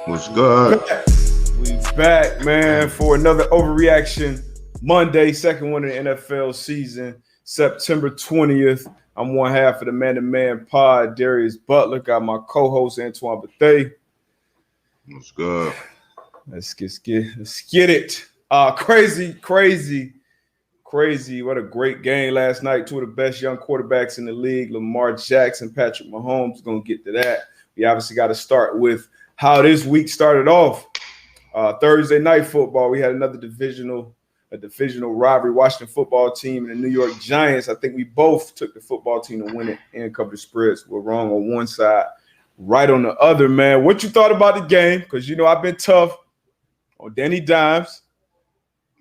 What's good? We back, man, for another Overreaction Monday, second one in the NFL season, September 20th. I'm one half of the Man-to-Man pod, Darius Butler. Got my co-host, Antoine Bethea. What's good? Let's get it. Crazy. What a great game last night. Two of the best young quarterbacks in the league, Lamar Jackson, Patrick Mahomes. Going to get to that. We obviously got to start with how this week started off. Thursday night football, we had another divisional rivalry. Washington football team and the New York Giants. I think we both took the football team to win it and cover the spreads. We're wrong on one side, right on the other, man. What you thought about the game? Because, I've been tough on Danny Dimes.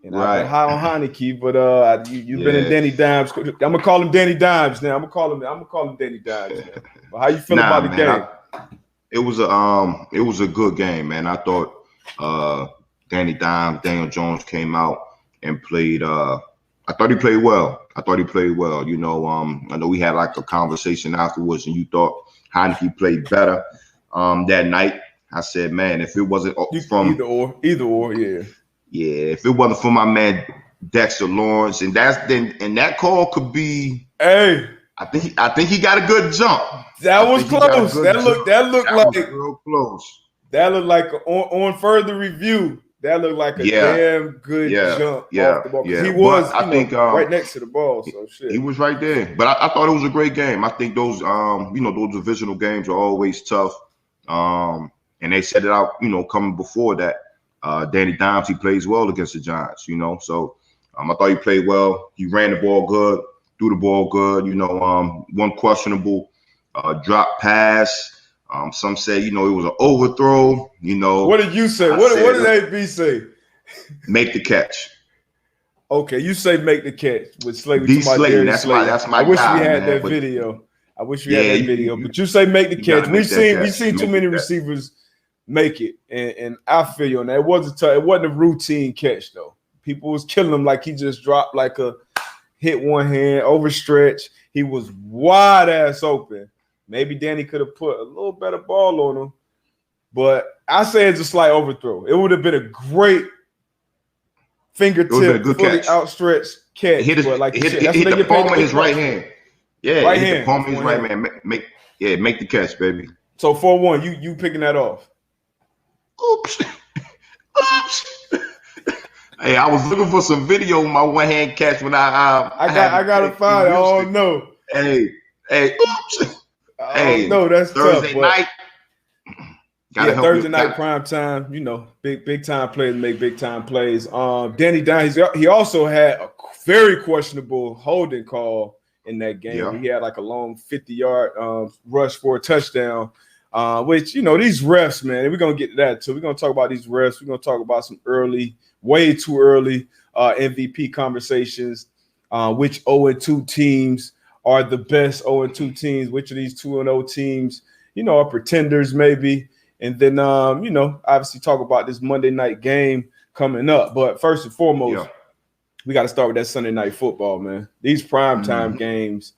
And right. I've been high on Heineke, but you've been in Danny Dimes. I'm gonna call him Danny Dimes now. I'm gonna call him Danny Dimes now. But how you feel about the game? It was a good game, man. I thought Danny Dimes, Daniel Jones came out and played. I thought he played well. I know we had like a conversation afterwards, and you thought Heineke played better that night. I said, man, if it wasn't from either or, yeah. Yeah, if it wasn't for my man Dexter Lawrence, and that call could be. Hey, I think he got a good jump. That was close. That looked like real close. That looked like on further review. That looked like a damn good jump off the ball. He was, right next to the ball. So shit. He was right there. But I thought it was a great game. I think those those divisional games are always tough. And they set it out, coming before that. Danny Dimes, he plays well against the Giants, So I thought he played well. He ran the ball good, threw the ball good. One questionable drop pass. Some say, it was an overthrow. What did you say? What did AB say? Make the catch. Okay, you say make the catch with Slate. That's my. I wish we had that video. But you say make the catch. We've seen too many receivers make it, and I feel you on that. It wasn't a routine catch though. People was killing him like he just dropped like a hit one hand overstretch. He was wide ass open. Maybe Danny could have put a little better ball on him, but I say it's a slight overthrow. It would have been a great fingertip, fully outstretched catch. Hit the palm of his right hand. Yeah, right hand. The palm of his right hand. Make the catch, baby. So 4-1, you picking that off? Oops. Hey, I was looking for some video of my one hand catch when I gotta find it. Oh no. Hey, oops. Hey, no, that's Thursday tough, night. Thursday night prime time. Big time players make big time plays. Danny Dimes, he also had a very questionable holding call in that game. Yeah. He had like a long 50-yard rush for a touchdown. Which, these refs, man, we're going to get to that too. We're going to talk about these refs. We're going to talk about some way too early MVP conversations. Which 0-2 teams are the best 0-2 teams? Which of these 2-0 teams, are pretenders maybe? And then, obviously talk about this Monday night game coming up. But first and foremost, we got to start with that Sunday night football, man. These primetime games,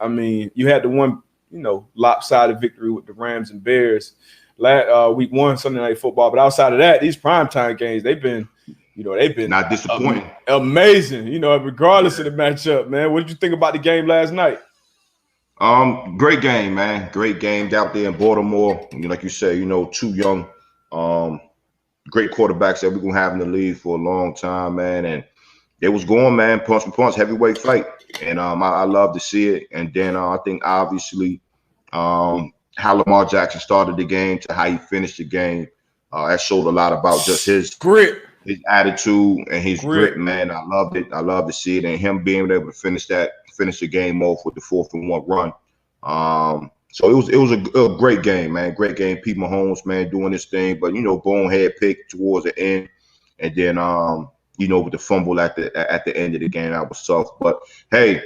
you had the one, lopsided victory with the Rams and Bears week 1 Sunday night football. But outside of that, these primetime games, they've been not disappointing. Amazing, regardless of the matchup, man. What did you think about the game last night? Great game, man. Great game out there in Baltimore. Like you said, two young, great quarterbacks that we're going to have in the league for a long time, man. And it was going, man, punch for punch, heavyweight fight. And I love to see it. And then I think obviously how Lamar Jackson started the game to how he finished the game, that showed a lot about just his grit, his attitude, and his grit, man. I loved it. I love to see it, and him being able to finish the game off with the 4th-and-1 run. So it was a great game, man. Great game. Pete Mahomes, man, doing his thing, but bonehead pick towards the end, and then with the fumble at the end of the game, that was tough. But hey,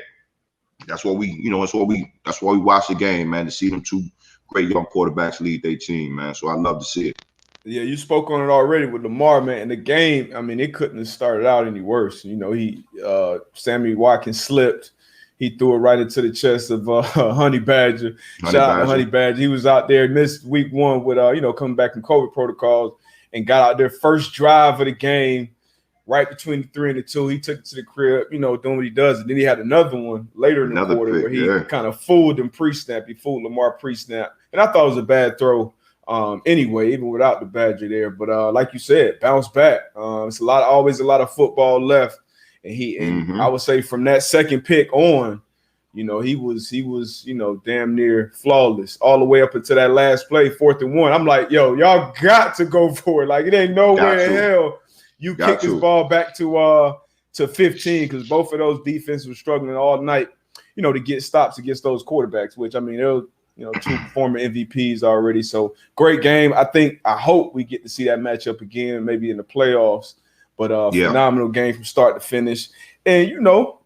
that's why we watch the game, man, to see them two great young quarterbacks lead their team, man. So I love to see it. Yeah, you spoke on it already with Lamar, man. And the game, it couldn't have started out any worse. Sammy Watkins slipped. He threw it right into the chest of Honey Badger. Shout out to Honey Badger. He was out there, missed week 1 with coming back from COVID protocols. and got out there first drive of the game, right between the 3 and the 2. He took it to the crib, doing what he does. And then he had another one later in the quarter where he kind of fooled him pre-snap. He fooled Lamar pre-snap. And I thought it was a bad throw anyway, even without the Badger there. But like you said, bounce back. It's always a lot of football left. And I would say from that second pick on, he was damn near flawless all the way up until that last play, 4th and 1. I'm like, yo, y'all got to go for it. Like, it ain't no way in hell you kick this ball back to 15, because both of those defenses were struggling all night, to get stops against those quarterbacks, which, I mean, they're, 2 former MVPs already. So great game. I hope we get to see that matchup again, maybe in the playoffs. But phenomenal game from start to finish. And,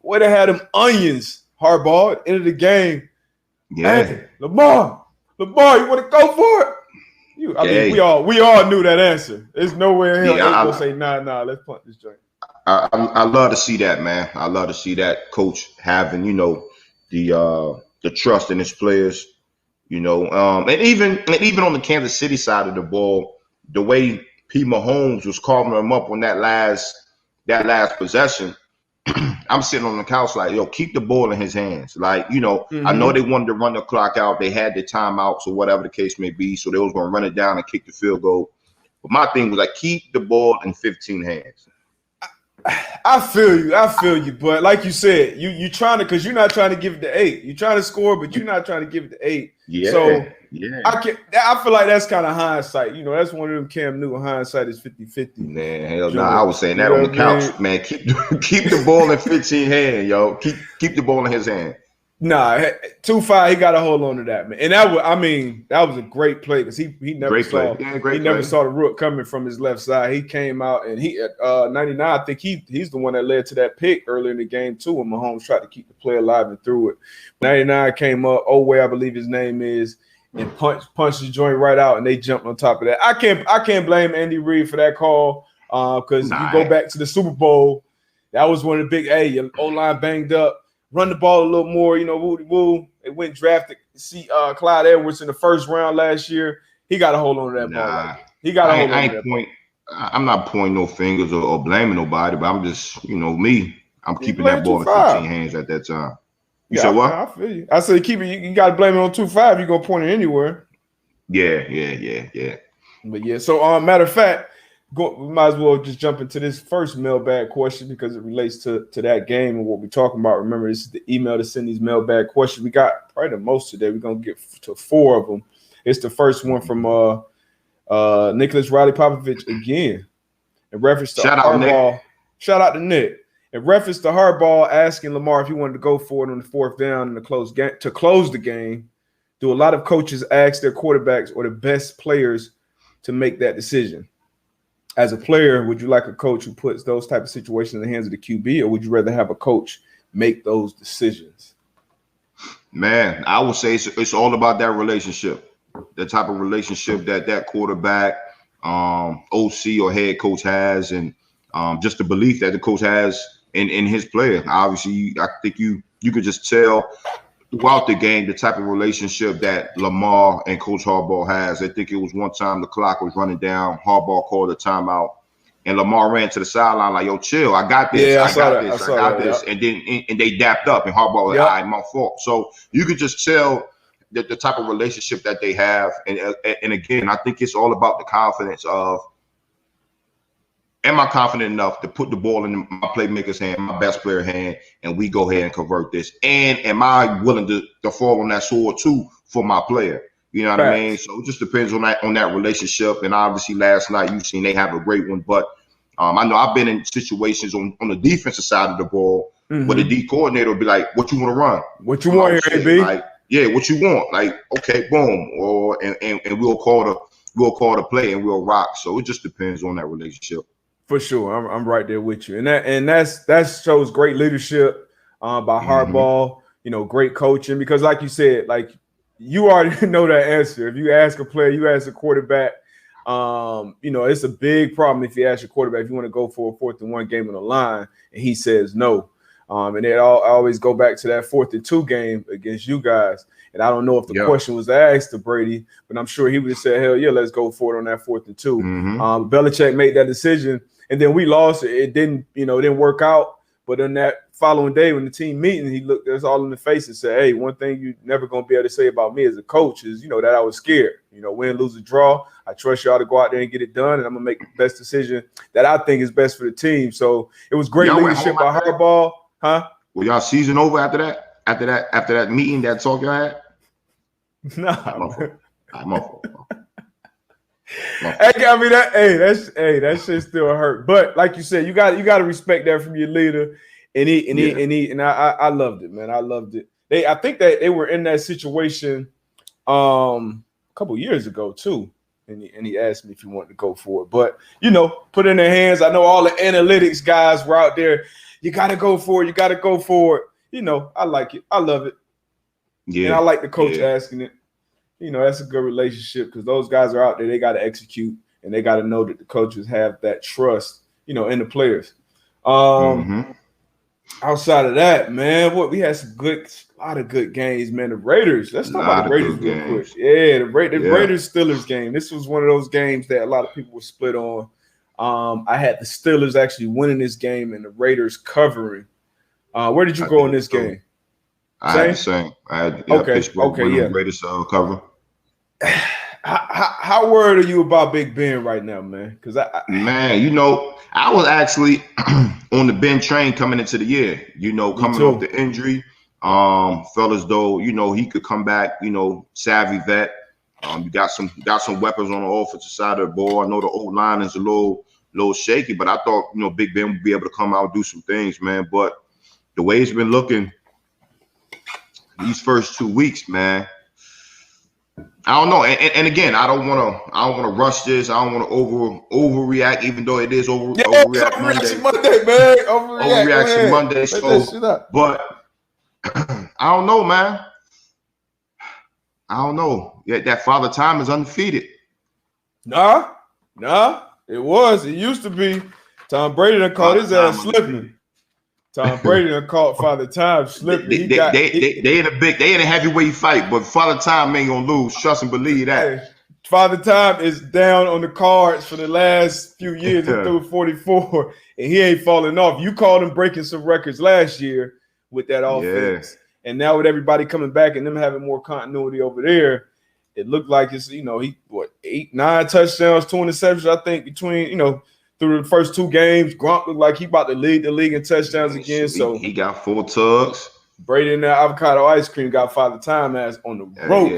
where they had them onions, Harbaugh, at the end of the game. Yeah. Hey, Lamar, you want to go for it? We all knew that answer. There's nowhere in hell going to say, nah, let's punt this joint. I love to see that, man. I love to see that coach having, the trust in his players, and even on the Kansas City side of the ball, the way P. Mahomes was carving them up on that last possession. I'm sitting on the couch like, yo, keep the ball in his hands. Like, I know they wanted to run the clock out. They had the timeouts or whatever the case may be. So they was going to run it down and kick the field goal. But my thing was like, keep the ball in 15 hands. I feel you. But like you said, you trying to, because you're not trying to give it to 8. You're trying to score, but you're not trying to give it to 8. Yeah. So I feel like that's kind of hindsight. That's one of them Cam Newton hindsight is 50-50. Man, hell no. I was saying that on the couch, man. Keep the ball in 15 hands, yo. Keep the ball in his hand. Nah, 2-5, he got a hold on to that, man. And that was a great play because he never saw the rook coming from his left side. He came out and he at 99, I think he's the one that led to that pick earlier in the game too, when Mahomes tried to keep the play alive and threw it. 99 came up, I believe his name is, and punched the joint right out, and they jumped on top of that. I can't blame Andy Reid for that call because you go back to the Super Bowl, that was one of the big, your O-line banged up. Run the ball a little more, woo. They went and drafted Clyde Edwards in the first round last year. He got a hold on to that ball. He got a hold on to that ball. I'm not pointing no fingers or blaming nobody, but I'm just, me. I'm keeping that ball in 15 hands at that time. You said what? I feel you. I said keep it. You got to blame it on 2-5. You're gonna point it anywhere. Yeah. But yeah. So matter of fact, we might as well just jump into this first mailbag question because it relates to that game and what we're talking about. Remember, this is the email to send these mailbag questions. We got probably the most today. We're going to get to 4 of them. It's the first one from Nicholas Riley Popovich again. In reference to Harbaugh. Shout out to Nick. In reference to Harbaugh asking Lamar if he wanted to go for it on the 4th down in the close the game, do a lot of coaches ask their quarterbacks or the best players to make that decision? As a player, would you like a coach who puts those type of situations in the hands of the QB, or would you rather have a coach make those decisions? Man, I would say it's all about that relationship, the type of relationship that quarterback, OC or head coach has, and just the belief that the coach has in his player. Obviously, I think you could just tell throughout the game the type of relationship that Lamar and Coach Harbaugh has. I think it was one time the clock was running down. Harbaugh called a timeout, and Lamar ran to the sideline like, "Yo, chill. I got this. I got this." And then they dapped up, and Harbaugh was like, "All right, my fault." So you could just tell the type of relationship that they have. And again, I think it's all about the confidence of, am I confident enough to put the ball in my playmaker's hand, my best player hand, and we go ahead and convert this? And am I willing to fall on that sword too for my player? You know what I mean? So it just depends on that relationship. And obviously last night you've seen they have a great one. But I know I've been in situations on the defensive side of the ball where the D coordinator will be like, "What you want to run? What you want here, AB?" Like, yeah, what you want? Like, okay, boom. Or and we'll call the play and we'll rock. So it just depends on that relationship. For sure, I'm right there with you, and that shows great leadership by Harbaugh. Great coaching, because like you said, like you already know that answer. If you ask a player, you ask a quarterback. It's a big problem if you ask your quarterback if you want to go for a 4th and 1 game on the line, and he says no. And I always go back to that 4th and 2 game against you guys. And I don't know if the question was asked to Brady, but I'm sure he would have said, hell yeah, let's go for it on that 4th and 2. Belichick made that decision, and then we lost. It didn't work out. But on that following day when the team meeting, he looked us all in the face and said, hey, one thing you're never going to be able to say about me as a coach is, that I was scared. Win, lose, or draw. I trust y'all to go out there and get it done, and I'm going to make the best decision that I think is best for the team. So it was great leadership by Harbaugh. Huh? Well, y'all season over after that? After that meeting, that talk y'all had? Nah. I'm off. That shit still hurt. But like you said, you got to respect that from your leader. And I loved it, man. I loved it. I think that they were in that situation a couple years ago too. And he asked me if he wanted to go for it. But put it in their hands. I know all the analytics guys were out there. You gotta go for it. You gotta go for it. I like it. I love it. Yeah. And I like the coach asking it. That's a good relationship because those guys are out there. They got to execute, and they got to know that the coaches have that trust, in the players. Outside of that, man, we had a lot of good games, man. The Raiders. Let's talk about the Raiders real quick. Yeah, the Raiders Steelers game. This was one of those games that a lot of people were split on. I had the Steelers actually winning this game and the Raiders covering. Where did you go in this game? I had the same. I had Pittsburgh Raiders cover. How worried are you about Big Ben right now, man? Because I was actually on the Ben train coming into the year. Coming off the injury, felt as though he could come back. Savvy vet. You got some weapons on the offensive side of the ball. I know the old line is a little shaky, but I thought Big Ben would be able to come out and do some things, man. But the way it's been looking these first 2 weeks, man. I don't know, and again, I don't want to rush this. I don't want to overreact, even though it is overreact Monday, man. Overreaction Monday. So, but I don't know, man. I don't know. Yeah, that Father Time is undefeated. Nah, it was. It used to be. Tom Brady done caught his ass slipping. Tom Brady done caught Father Time slipping. They in a heavyweight fight, but Father Time ain't gonna lose. Trust and believe that. Hey, Father Time is down on the cards for the last few years. He threw 44, and he ain't falling off. You called him breaking some records last year with that offense, and now with everybody coming back and them having more continuity over there, it looked like it's he 8, 9 touchdowns, 2 interceptions. I think between through the first 2 games, Gronk looked like he about to lead the league in touchdowns again. So he got 4 tugs. Brady and that avocado ice cream got Father Time ass on the rope.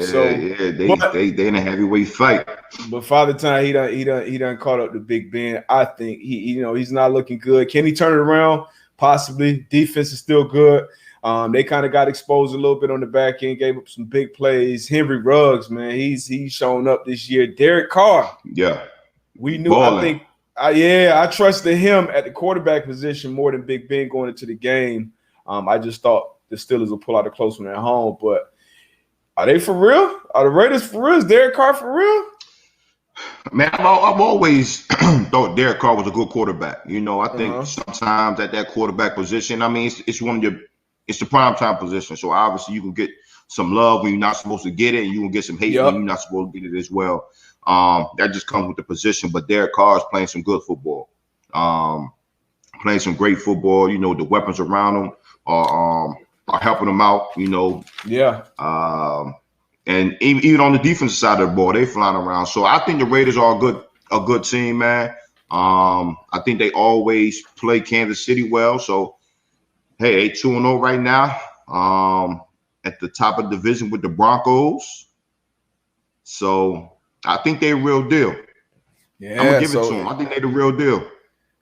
They in a heavyweight fight. But Father Time, he done caught up to Big Ben. I think he's not looking good. Can he turn it around? Possibly. Defense is still good. They kind of got exposed a little bit on the back end, gave up some big plays. Henry Ruggs, man, he's shown up this year. Derek Carr. Yeah. We knew. Balling. I trusted him at the quarterback position more than Big Ben going into the game. I just thought the Steelers will pull out a close one at home. But are they for real? Are the Raiders for real? Is Derek Carr for real? Man, I've always thought Derek Carr was a good quarterback. I think sometimes at that quarterback position, it's it's the primetime position. So obviously you can get some love when you're not supposed to get it, and you can get some hate when you're not supposed to get it as well. That just comes with the position. But Derek Carr is playing some good football, playing some great football. The weapons around him are helping him out. And even on the defensive side of the ball, they flying around. So I think the Raiders are a good team, man. I think they always play Kansas City well. So hey, 2-0 right now. At the top of the division with the Broncos. So I think they're real deal. Yeah, I'm gonna give it to them. I think they're the real deal.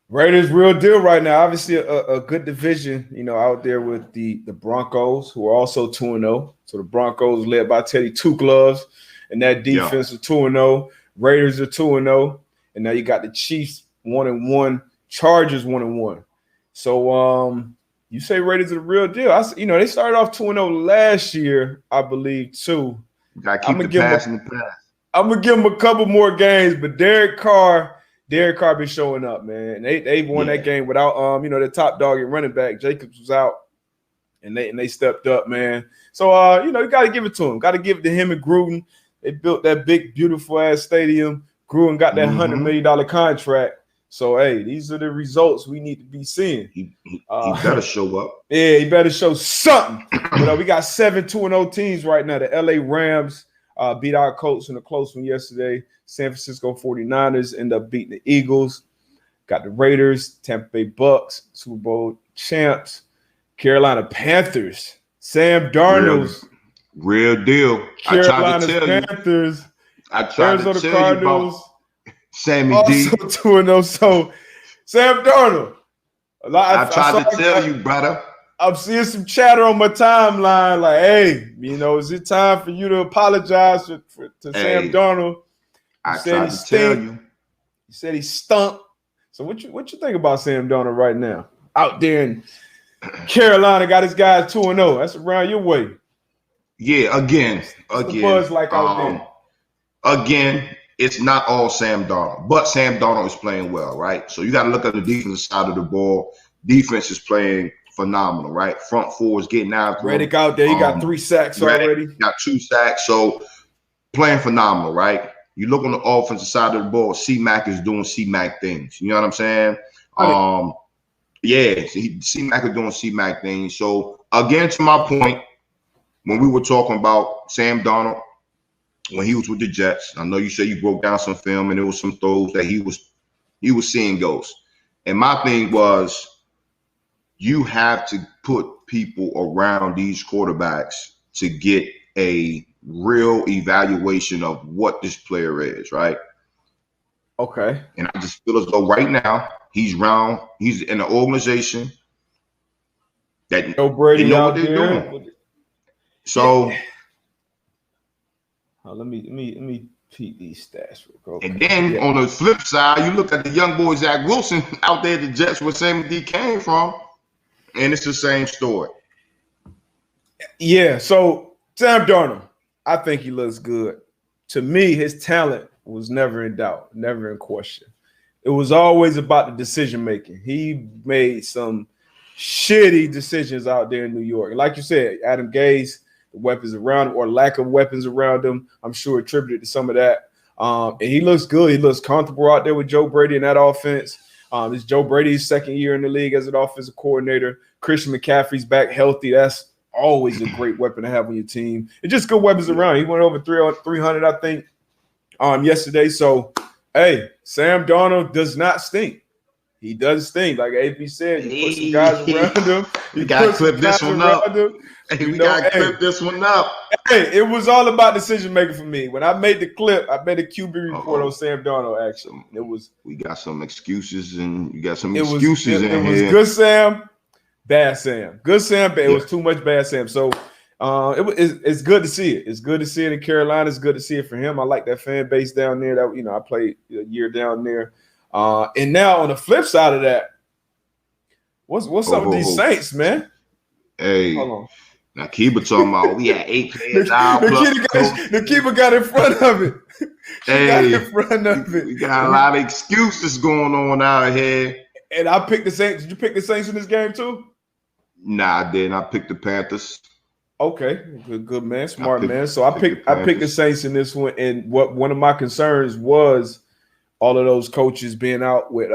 Raiders real deal right now. Obviously a good division, out there with the Broncos, who are also 2-0. So the Broncos led by Teddy Two Gloves, and that defense is 2-0. Raiders are 2-0, and now you got the Chiefs 1-1, Chargers 1-1. So you say Raiders are the real deal. They started off 2-0 last year, I believe, too. You gotta keep the pass in the past. I'm gonna give them a couple more games, but Derek Carr Derek Carr been showing up, man. They won that game without the top dog and running back. Jacobs was out, and they stepped up, man. So you got to give it to him. Got to give it to him and Gruden. They built that big, beautiful ass stadium. Gruden got that $100 million contract. So hey, these are the results we need to be seeing. He better show up. Yeah, he better show something. We got 7 2-0 teams right now. The LA Rams beat our Colts in a close one yesterday. San Francisco 49ers end up beating the Eagles. Got the Raiders, Tampa Bay Bucks, Super Bowl champs, Carolina Panthers, Sam Darnold's real deal. Carolina Panthers. I tried to tell Cardinals, you about Sammy D. Also 2-0. So Sam Darnold. I tried to tell you, brother. I'm seeing some chatter on my timeline like, hey, is it time for you to apologize to Sam Darnold? I tried to tell you. He said he stunk. So what you think about Sam Darnold right now? Out there in Carolina, got his guys 2-0. That's around your way. Yeah, again. The buzz like out there. Again, it's not all Sam Darnold, but Sam Darnold is playing well, right? So you got to look at the defensive side of the ball. Defense is playing phenomenal, right? Front four is getting out. Reddick out there, he got 3 sacks already. Got 2 sacks, so playing phenomenal, right? You look on the offensive side of the ball, C-Mac is doing C-Mac things. You know what I'm saying? C-Mac is doing C-Mac things. So again, to my point, when we were talking about Sam Darnold, when he was with the Jets, I know you said you broke down some film and there was some throws that he was seeing ghosts. And my thing was, you have to put people around these quarterbacks to get a real evaluation of what this player is, right? Okay. And I just feel as though right now he's in an organization that Joe Brady know out what they're there. doing. So let me peek these stats real quick. And then on the flip side, you look at the young boy Zach Wilson out there at the Jets where Sammy D came from, and it's the same story. Yeah, so Sam Darnold, I think he looks good. To me, his talent was never in doubt, never in question. It was always about the decision making. He made some shitty decisions out there in New York. And like you said, Adam Gase, the weapons around him or lack of weapons around him, I'm sure attributed to some of that. And he looks good. He looks comfortable out there with Joe Brady in that offense. It's Joe Brady's second year in the league as an offensive coordinator. Christian McCaffrey's back healthy. That's always a great weapon to have on your team. And just good weapons around. He went over 300, I think, yesterday. So, hey, Sam Darnold does not stink. He does stink. Like AP said, you put some guys around him. We got to clip this one up. We got to clip this one up. Hey, it was all about decision making for me. When I made the clip, I made a QB report on Sam Darnold, actually. We got some excuses, and you got some excuses in here. It was good Sam, bad Sam. Good Sam, bad. It was too much bad Sam. So it's good to see it. It's good to see it in Carolina. It's good to see it for him. I like that fan base down there. That I played a year down there. And now on the flip side of that, what's up with these Saints, man? Hey, hold on. Now Kiba talking about we had 8 players out. The keeper got in front of it. We got a lot of excuses going on out here. And I picked the Saints. Did you pick the Saints in this game too? Nah, I didn't. I picked the Panthers. Okay, good man, smart man. So I picked the Saints in this one. And one of my concerns was all of those coaches being out with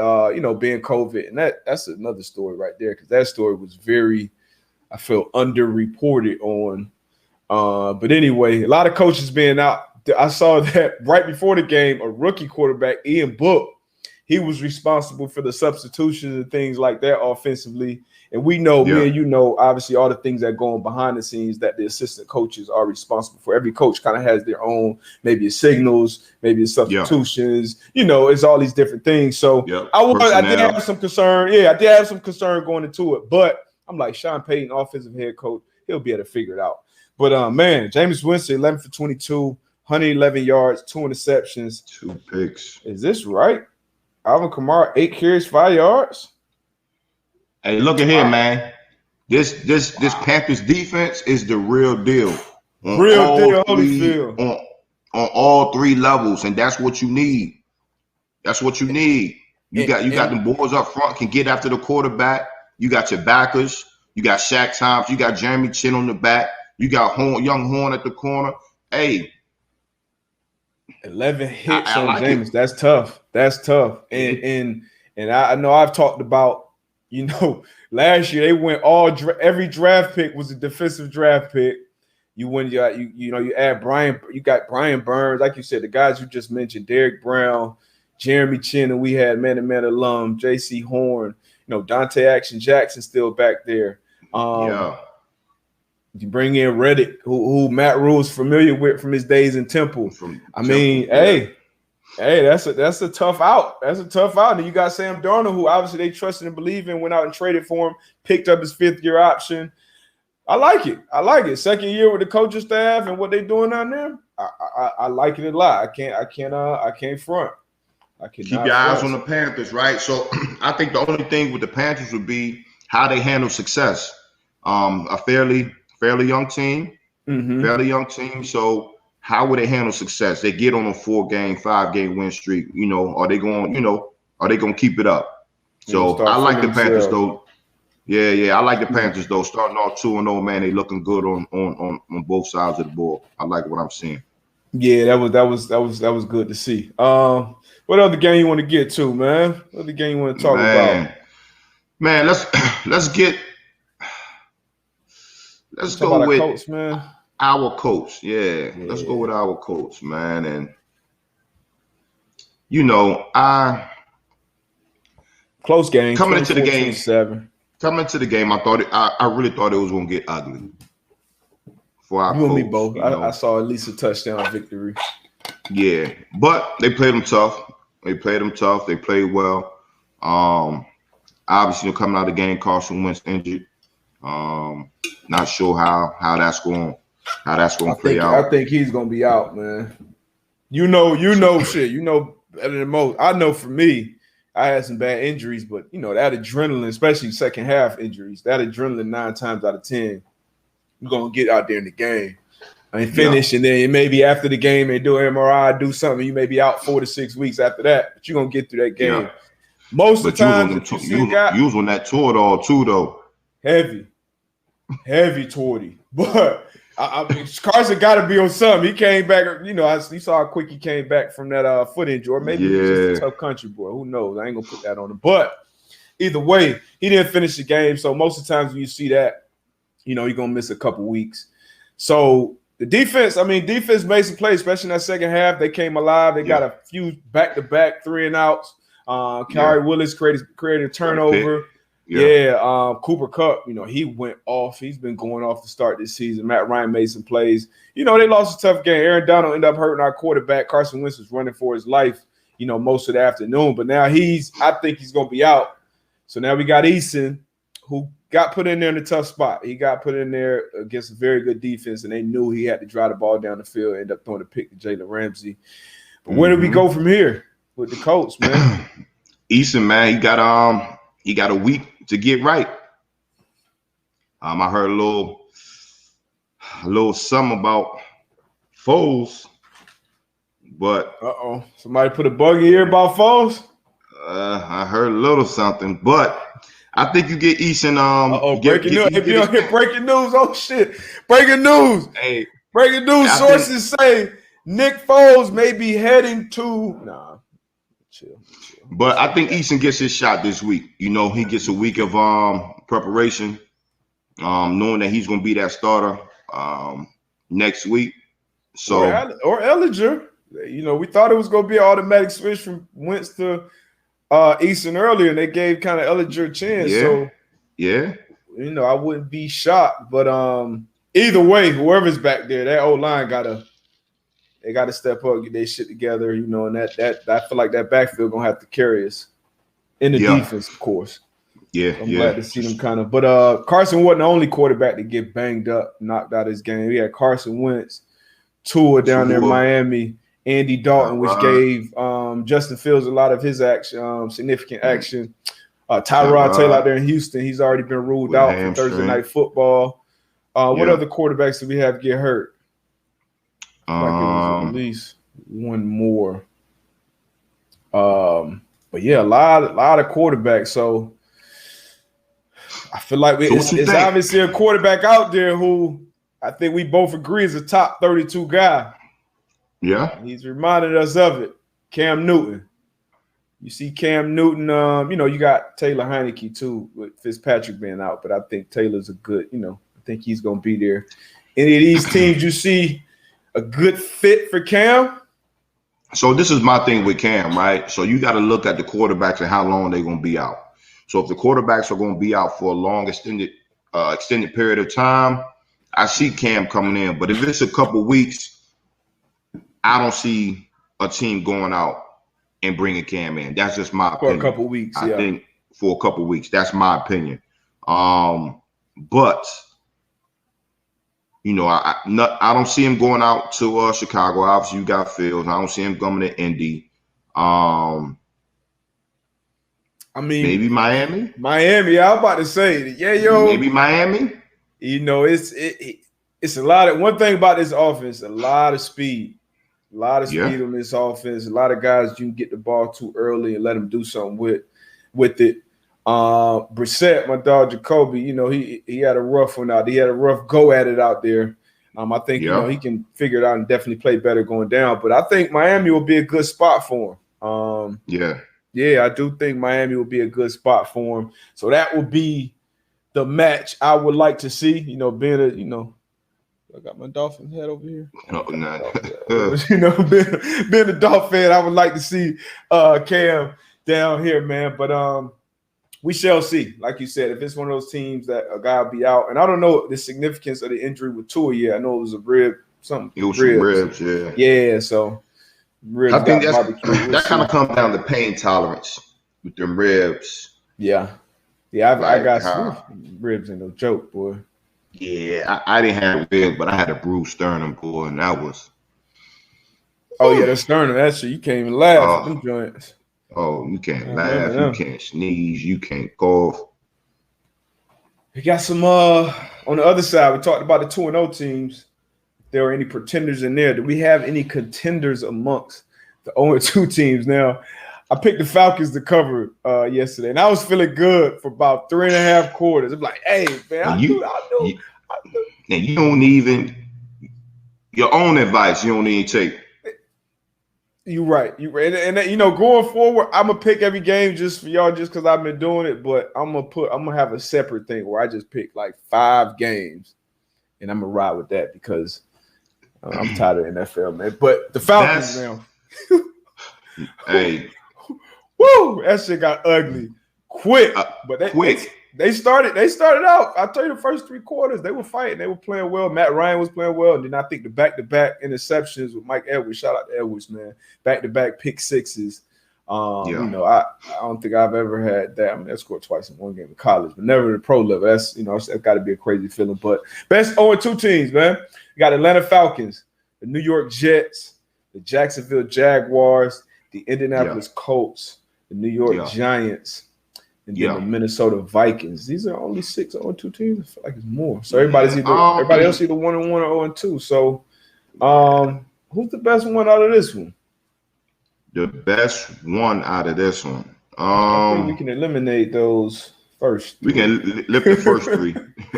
being COVID, and that's another story right there, because that story was very, I feel, underreported on. But anyway, a lot of coaches being out. I saw that right before the game, a rookie quarterback, Ian Book, he was responsible for the substitutions and things like that offensively. And we know, me and you know, obviously all the things that go on behind the scenes that the assistant coaches are responsible for. Every coach kind of has their own, maybe it's signals, maybe it's substitutions, it's all these different things. So I did have some concern. Yeah, I did have some concern going into it. But I'm like, Sean Payton, offensive head coach, he'll be able to figure it out. But, man, Jameis Winston, 11 for 22, 111 yards, 2 interceptions. 2 picks. Is this right? Alvin Kamara, 8 carries, 5 yards. Hey, look at here, man. This Panthers defense is the real deal. Holyfield. On all 3 levels, and that's what you need. That's what you need. You got the boys up front can get after the quarterback. You got your backers. You got Shaq Thompson. You got Jeremy Chin on the back. You got young Horn at the corner. Hey, 11 hits on like Jameis. That's tough. That's tough. And I know I've talked about, last year they went every draft pick was a defensive draft pick. You add Brian, you got Brian Burns, like you said, the guys you just mentioned, Derek Brown, Jeremy Chin, and we had man-to-man alum, J.C. Horn, Dante Action Jackson still back there. You bring in Reddick, who Matt Rule's familiar with from his days in Temple. Hey, that's a tough out. That's a tough out. And you got Sam Darnold, who obviously they trusted and believed in, went out and traded for him, picked up his 5th-year option. I like it. Second year with the coaching staff and what they're doing down there. I like it a lot. I can't front. Keep your eyes on the Panthers, right? So I think the only thing with the Panthers would be how they handle success. A fairly young team, fairly young team. So how would they handle success? They get on a 4-game, 5-game win streak. Are they going to keep it up? So I like the Panthers though. Yeah, I like the Panthers though. Starting off 2-0, man, they looking good on both sides of the ball. I like what I'm seeing. Yeah, that was good to see. What other game you want to get to, man? What other game you want to talk about? Man, let's go with coach, man. Our coach. Yeah, let's go with our coach, man. And close game. Coming into the game, 7. Coming into the game, I really thought it was going to get ugly. For our you coach, and me both. I saw at least a touchdown victory. Yeah, but they played them tough. They played well. Obviously, coming out of the game, Carson Wentz injured. Not sure how that's going to play out. I think he's going to be out, man. Shit. Better than most. I know for me, I had some bad injuries, but that adrenaline, especially second half injuries, that adrenaline 9 times out of 10, you're gonna get out there in the game and finish, and then maybe after the game they do MRI, do something. You may be out 4 to 6 weeks after that, but you're gonna get through that game. Yeah. Most of the time, you was on that tour all too, though. Heavy tour-y. But I mean, Carson got to be on something. He came back, you saw how quick he came back from that foot injury, or maybe he's just a tough country boy. Who knows? I ain't gonna put that on him. But either way, he didn't finish the game. So most of the times when you see that, you're gonna miss a couple weeks. So the defense made some plays, especially in that second half. They came alive. They got a few back-to-back 3-and-outs. Kyrie Willis created a turnover. Cooper Kupp, he went off. He's been going off to start this season. Matt Ryan made some plays. They lost a tough game. Aaron Donald ended up hurting our quarterback. Carson Wentz was running for his life, most of the afternoon. But now I think he's going to be out. So now we got Eason, who got put in there in a tough spot. He got put in there against a very good defense, and they knew he had to drive the ball down the field, end up throwing a pick to Jalen Ramsey. But where do we go from here with the Colts, man? Eason, man, he got a week to get right. I heard a little something about Foles, but somebody put a bug in your ear about Foles? I heard a little something, but I think you get Eason. Breaking news! If you don't hear breaking news, oh shit! Breaking news! Hey, breaking news! Sources say Nick Foles may be heading to. Nah, chill. But I think Eason gets his shot this week. He gets a week of preparation, knowing that he's going to be that starter next week. So or Ellinger. We thought it was going to be an automatic switch from Wentz to Eason earlier, and they gave kind of Ellinger a chance. I wouldn't be shocked. But either way, whoever's back there, that O-line they got to step up, get their shit together, and that I feel like that backfield gonna have to carry us in the defense, of course. I'm glad to see them kind of. But Carson wasn't the only quarterback to get banged up, knocked out his game. We had Carson Wentz, Tua down there in Miami, Andy Dalton, which gave Justin Fields a lot of his action, significant action. Tyrod Taylor out there in Houston, he's already been ruled out for Thursday Night Football. What other quarterbacks do we have get hurt? Like it was at least one more. But yeah, a lot of quarterbacks. So I feel like it's obviously a quarterback out there who I think we both agree is a top 32 guy. Yeah. He's reminded us of it. Cam Newton. You see Cam Newton, you got Taylor Heineke too, with Fitzpatrick being out, but I think Taylor's a good, I think he's going to be there. Any of these teams you see a good fit for Cam? So this is my thing with Cam, right? So you got to look at the quarterbacks and how long they're going to be out. So if the quarterbacks are going to be out for a long, extended period of time, I see Cam coming in. But if it's a couple weeks, I don't see a team going out and bringing Cam in. That's just my opinion. For a couple weeks, I think for a couple weeks. That's my opinion. But I don't see him going out to Chicago. Obviously, you got Fields. I don't see him coming to Indy. Maybe Miami. Miami. I was about to say, maybe Miami. It's a lot of. One thing about this offense, a lot of speed. A lot of speed on this offense. A lot of guys you can get the ball too early and let them do something with it. Brissett, my dog Jacoby, he had a rough one out. He had a rough go at it out there. I think he can figure it out and definitely play better going down. But I think Miami will be a good spot for him. I do think Miami will be a good spot for him. So that will be the match I would like to see. Being I got my Dolphins head over here. No. Being a Dolphin fan, I would like to see Cam down here, man. But we shall see. Like you said, if it's one of those teams that a guy will be out, and I don't know the significance of the injury with Tua yet. I know it was a rib, something. It was ribs, yeah. Yeah, so ribs. I think that kind of comes down to pain tolerance with them ribs. Yeah. I got ribs ain't no joke, boy. Yeah, I didn't have ribs, but I had a bruised sternum, boy, and that was. Oh yeah, the sternum. That shit, you can't even laugh at them joints. Oh, you can't laugh, you can't sneeze, you can't cough. We got some on the other side. We talked about the 2-0 teams. If there are any pretenders in there? Do we have any contenders amongst the 0-2 teams? Now, I picked the Falcons to cover yesterday, and I was feeling good for about 3.5 quarters. I'm like, hey, man, I knew. And you don't even your own advice. You don't even take. You're right. And going forward, I'm gonna pick every game just for y'all, just because I've been doing it. But I'm gonna have a separate thing where I just pick like 5 games, and I'm gonna ride with that because I'm tired of NFL, man. But the Falcons now. Hey. Woo! That shit got ugly quick. But they started out. I'll tell you, the first 3 quarters, they were fighting. They were playing well. Matt Ryan was playing well. And then I think the back-to-back interceptions with Mike Edwards. Shout out to Edwards, man. Back-to-back pick sixes. I don't think I've ever had that. I mean, I scored twice in one game in college, but never in the pro level. That's got to be a crazy feeling. But best 0-2 teams, man. You got Atlanta Falcons, the New York Jets, the Jacksonville Jaguars, the Indianapolis Colts, the New York Giants, and then the Minnesota Vikings. These are only 6 0-2 teams. I feel like it's more. So everybody else either 1-1 or 0-2. So who's the best one out of this one? The best one out of this one. I think we can eliminate those first. We can lift the first 3.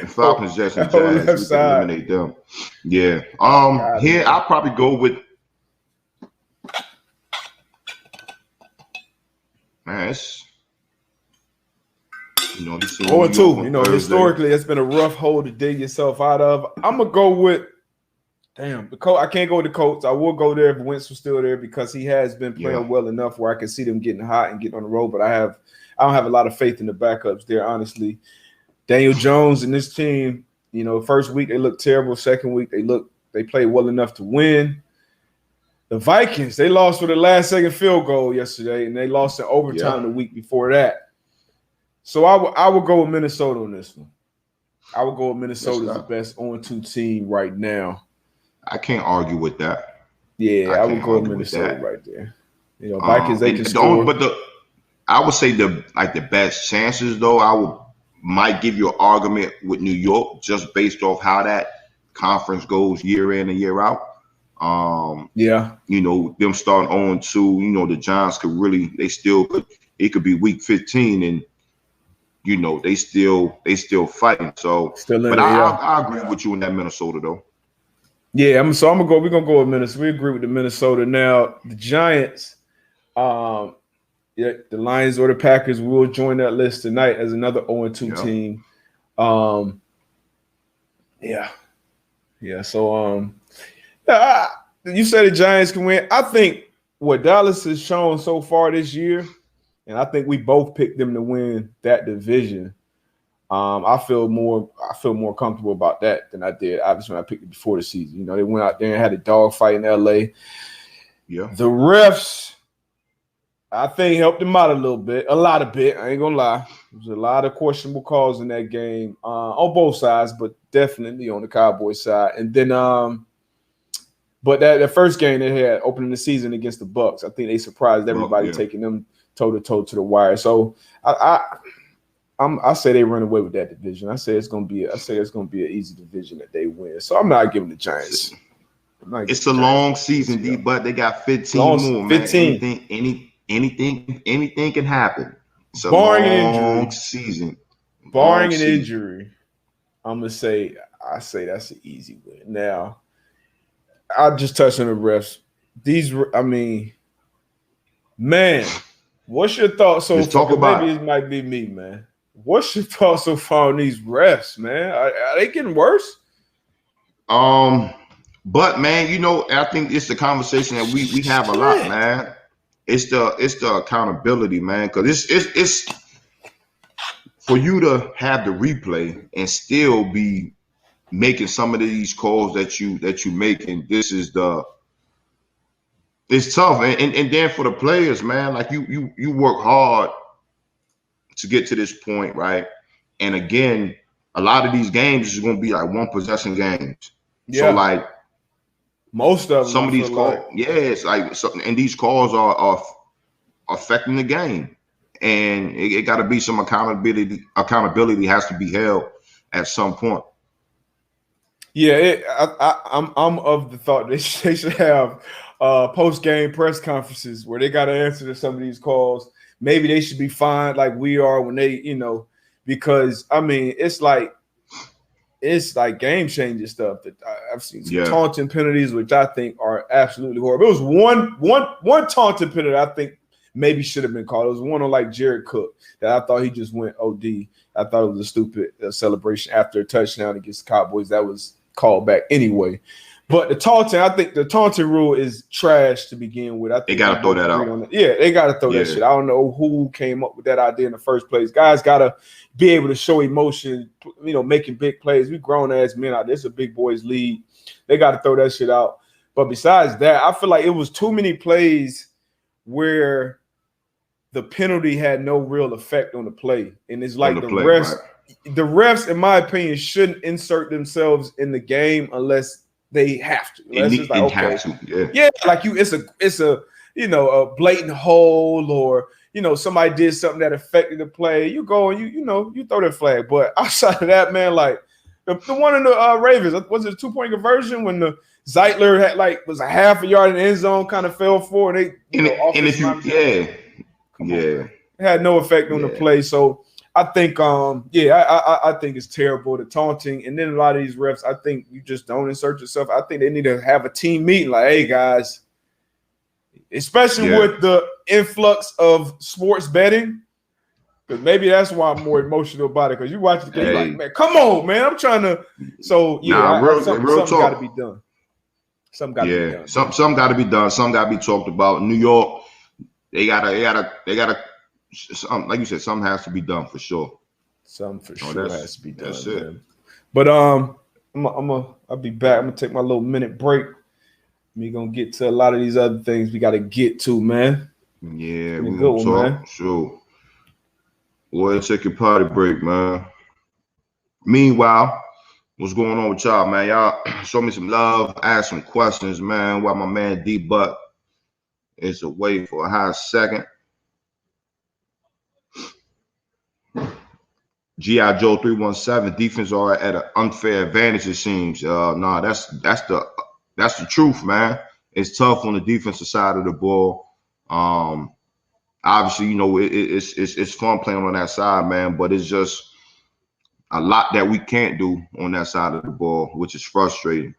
Falcons, Jets, and Jags. We can eliminate them. Yeah. Here I'll probably go with. Man, it's 0-2. Historically, it's been a rough hole to dig yourself out of. I'm gonna go with the Colts. I can't go with the Colts. I will go there if Wentz was still there because he has been playing well enough where I can see them getting hot and getting on the road. But I don't have a lot of faith in the backups there, honestly. Daniel Jones and this team, first week they looked terrible. Second week they played well enough to win. The Vikings, they lost with a last-second field goal yesterday, and they lost in overtime the week before that. So I would go with Minnesota on this one. I would go with Minnesota as the best 0-2 team right now. I can't argue with that. Yeah, I would go with Minnesota right there. Vikings, they can score. But I would say the best chances, though, might give you an argument with New York just based off how that conference goes year in and year out. Them starting 0-2, the Giants they still could it could be week 15 and they still fighting. So, but I agree with you in that Minnesota though. Yeah, we're gonna go with Minnesota. We agree with the Minnesota. Now the Giants, the Lions or the Packers will join that list tonight as another 0-2 team. So you said the Giants can win. I think what Dallas has shown so far this year, and I think we both picked them to win that division. I feel more comfortable about that than I did obviously when I picked it before the season. They went out there and had a dogfight in LA. Yeah. The refs, I think, helped them out a lot of bit. I ain't gonna lie. There was a lot of questionable calls in that game on both sides, but definitely on the Cowboys side. And then but that first game they had opening the season against the Bucs, I think they surprised everybody, taking them toe-to-toe to the wire. So I say they run away with that division. I say it's gonna be an easy division that they win. So I'm not giving the Giants. It's a long season, D, but they got 15 more, man. 15. Anything can happen. It's a long season. Barring an injury, I say that's an easy win. Now, I just touched on the refs. What's your thoughts so far? Maybe it might be me, man. What's your thoughts so far on these refs, man? Are they getting worse? But man, I think it's the conversation that we have a lot, man. It's the accountability, man, because it's for you to have the replay and still be making some of these calls that you make, and it's tough, and then for the players, man, like you work hard to get to this point, right? And again, a lot of these games is going to be like one possession games. Yeah. So like most of them, some of these calls, it's like and these calls are affecting the game, and it got to be some accountability. Accountability has to be held at some point. Yeah, I'm of the thought they should have post-game press conferences where they got to answer to some of these calls. Maybe they should be fined like we are when they, because it's like game-changing stuff that I've seen. Some taunting penalties, which I think are absolutely horrible. It was one taunting penalty I think maybe should have been called. It was one on like Jared Cook that I thought he just went OD. I thought it was a stupid celebration after a touchdown against the Cowboys. That was called back anyway. But I think the taunting rule is trash to begin with. I think they got to throw that out. They got to throw that shit. I don't know who came up with that idea in the first place. Guys got to be able to show emotion, making big plays. We grown ass men out there. It's a big boys league. They got to throw that shit out. But besides that, I feel like it was too many plays where the penalty had no real effect on the play. And it's like the refs, in my opinion, shouldn't insert themselves in the game unless they have to. Like it's a blatant hold, or somebody did something that affected the play. You go and you throw that flag. But outside of that, man, like the one in the Ravens, was it a 2-point conversion when the Zeitler had was a half a yard in the end zone, kind of fell forward. It had no effect on the play. So I think, I think it's terrible, the taunting. And then a lot of these refs, I think you just don't insert yourself. I think they need to have a team meeting like, hey, guys, especially with the influx of sports betting, because maybe that's why I'm more emotional about it, because you watch the game like, man, come on, man, I'm trying to. So, something got to be done. Something got to be done. Something got to be done. Something got to be talked about. New York, they gotta. Like you said, something has to be done for sure. Something for sure has to be done. That's it. Man. But I'll be back. I'm gonna take my little minute break. We're gonna get to a lot of these other things we gotta get to, man. Yeah, we're gonna talk. Man. Sure. Boy, take your party break, man. Meanwhile, what's going on with y'all, man? Y'all show me some love, ask some questions, man. While my man D Buck is away for a hot second. G.I. Joe 317, defense are at an unfair advantage, it seems. That's the truth, man. It's tough on the defensive side of the ball. obviously, you know, it's fun playing on that side, man. But it's just a lot that we can't do on that side of the ball, which is frustrating.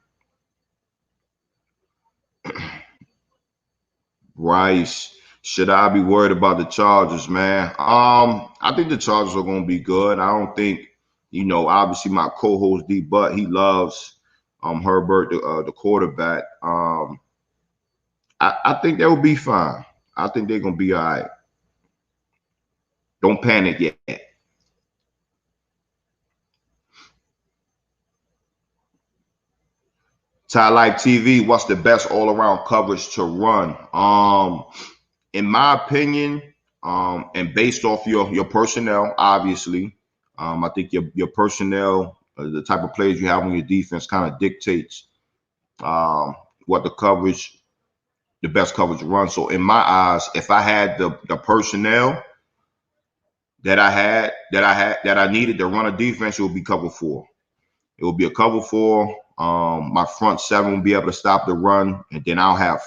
Rice, should I be worried about the Chargers, man? I think the Chargers are going to be good. I don't think, you know, obviously my co-host D Butt, he loves Herbert, the quarterback. I think they will be fine. I think they're going to be all right. Don't panic yet. Ty Life TV, what's the best all-around coverage to run? In my opinion, and based off your personnel, obviously, I think your personnel, the type of players you have on your defense, kind of dictates what the best coverage to run. So in my eyes, if I had the personnel that I needed to run a defense, it would be cover 4. It will be a cover 4. My front 7 will be able to stop the run, and then I'll have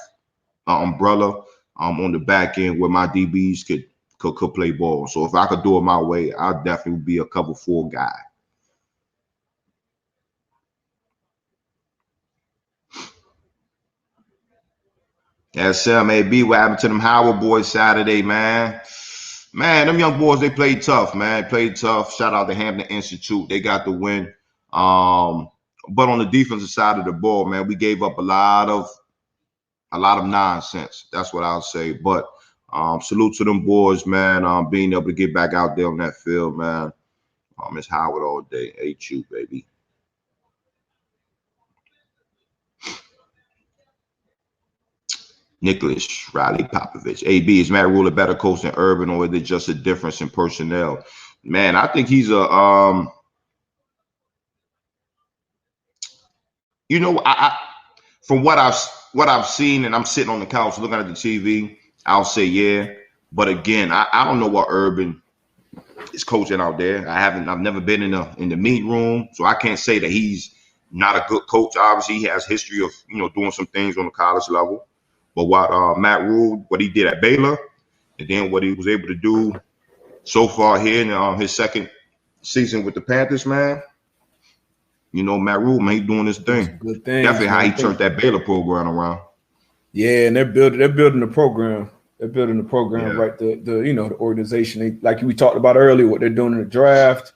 an umbrella on the back end where my DBs could play ball. So if I could do it my way, I'd definitely be a cover 4 guy. SMAB, what happened to them Howard boys Saturday, man? Man, them young boys, they played tough, man. Played tough. Shout out to Hampton Institute. They got the win. But on the defensive side of the ball, man, we gave up a lot of nonsense. That's what I'll say. But salute to them boys, man. Being able to get back out there on that field, man. It's Howard all day. HU, baby. Nicholas Riley Popovich. AB, is Matt Rule a better coach than Urban, or is it just a difference in personnel? Man, I think he's a you know, I from what I've seen, and I'm sitting on the couch looking at the TV, I'll say yeah. But again, I don't know what Urban is coaching out there. I've never been in the meet room, so I can't say that he's not a good coach. Obviously, he has history of, you know, doing some things on the college level. But what Matt Rule, what he did at Baylor, and then what he was able to do so far here in his second season with the Panthers, man. You know, Matt Rule, man, he doing his thing. Good thing. Definitely how he turned that Baylor program around. Yeah, and they're building the program. They're building the program, right? The you know, the organization. Like we talked about earlier, what they're doing in the draft.